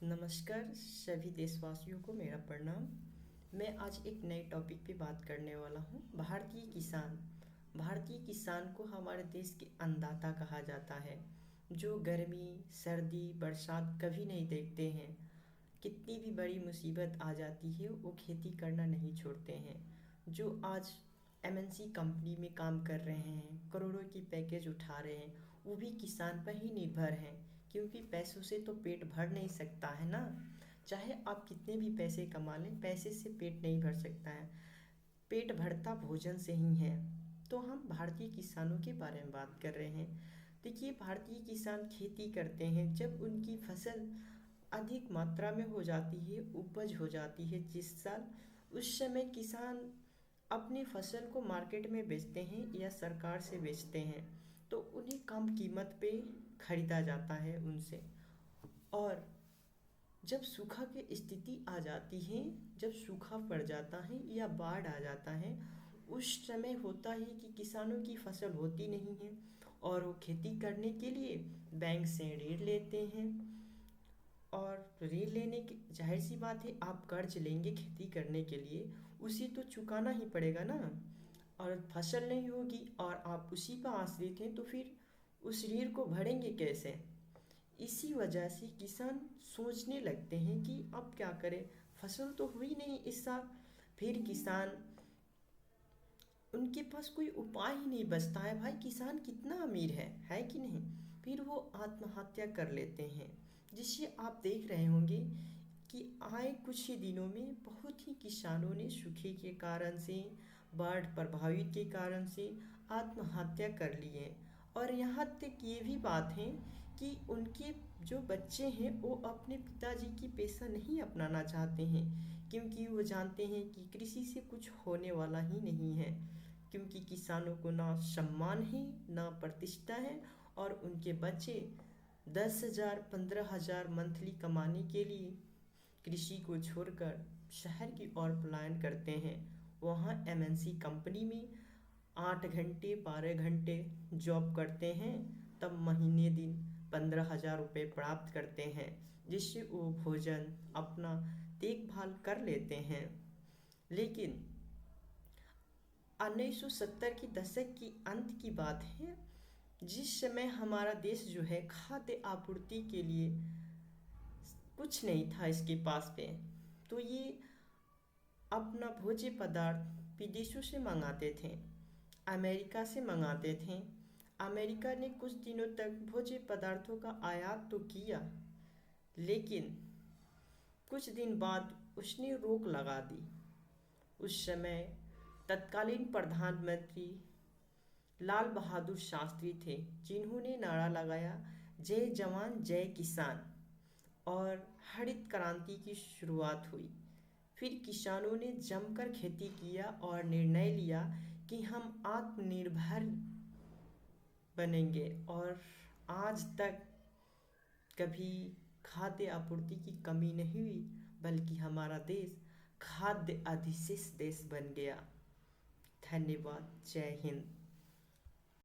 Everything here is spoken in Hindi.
नमस्कार सभी देशवासियों को मेरा प्रणाम। मैं आज एक नए टॉपिक पे बात करने वाला हूँ। भारतीय किसान को हमारे देश के अन्नदाता कहा जाता है, जो गर्मी सर्दी बरसात कभी नहीं देखते हैं। कितनी भी बड़ी मुसीबत आ जाती है वो खेती करना नहीं छोड़ते हैं। जो आज एमएनसी कंपनी में काम कर रहे हैं, करोड़ों की पैकेज उठा रहे हैं, वो भी किसान पर ही निर्भर हैं। क्योंकि पैसों से तो पेट भर नहीं सकता है ना। चाहे आप कितने भी पैसे कमा लें, पैसे से पेट नहीं भर सकता है। पेट भरता भोजन से ही है। तो हम भारतीय किसानों के बारे में बात कर रहे हैं। देखिए, भारतीय किसान खेती करते हैं जब उनकी फसल अधिक मात्रा में हो जाती है, उपज हो जाती है जिस साल, उस समय किसान अपनी फसल को मार्केट में बेचते हैं या सरकार से बेचते हैं, तो उन्हें कम कीमत पे खरीदा जाता है उनसे। और जब सूखा की स्थिति आ जाती है, जब सूखा पड़ जाता है या बाढ़ आ जाता है, उस समय होता है कि किसानों की फसल होती नहीं है और वो खेती करने के लिए बैंक से ऋण लेते हैं। और ऋण लेने की जाहिर सी बात है, आप कर्ज लेंगे खेती करने के लिए, उसी तो चुकाना ही पड़ेगा ना। और फसल नहीं होगी और आप उसी पर आश्रित हैं, तो फिर उस ऋण को भरेंगे कैसे। इसी वजह से किसान सोचने लगते हैं कि अब क्या करें, फसल तो हुई नहीं इस साल। फिर किसान, उनके पास कोई उपाय ही नहीं बचता है। भाई किसान कितना अमीर है कि नहीं। फिर वो आत्महत्या कर लेते हैं, जिससे आप देख रहे होंगे कि आए कुछ ही दिनों में बहुत ही किसानों ने सूखे के कारण से, बाढ़ प्रभावित के कारण से आत्महत्या कर ली है। और यहाँ तक ये भी बात है कि उनके जो बच्चे हैं वो अपने पिताजी की पेशा नहीं अपनाना चाहते हैं, क्योंकि वो जानते हैं कि कृषि से कुछ होने वाला ही नहीं है। क्योंकि किसानों को ना सम्मान है ना प्रतिष्ठा है, और उनके बच्चे 10,000 15,000 मंथली कमाने के लिए कृषि को छोड़कर शहर की ओर पलायन करते हैं। वहाँ एमएनसी कंपनी में 8 घंटे 12 घंटे जॉब करते हैं, तब महीने दिन 15,000 रुपये प्राप्त करते हैं, जिससे वो भोजन अपना देखभाल कर लेते हैं। लेकिन 1970 की दशक की अंत की बात है, जिस समय हमारा देश जो है खाद्य आपूर्ति के लिए कुछ नहीं था इसके पास पे। तो ये अपना भोज्य पदार्थ विदेशों से मंगाते थे, अमेरिका से मंगाते थे। अमेरिका ने कुछ दिनों तक भोज्य पदार्थों का आयात तो किया, लेकिन कुछ दिन बाद उसने रोक लगा दी। उस समय तत्कालीन प्रधानमंत्री लाल बहादुर शास्त्री थे, जिन्होंने नारा लगाया, जय जवान जय किसान। और हरित क्रांति की शुरुआत हुई। फिर किसानों ने जमकर खेती किया और निर्णय लिया कि हम आत्मनिर्भर बनेंगे। और आज तक कभी खाद्य आपूर्ति की कमी नहीं हुई, बल्कि हमारा देश खाद्य अधिशेष देश बन गया। धन्यवाद। जय हिंद।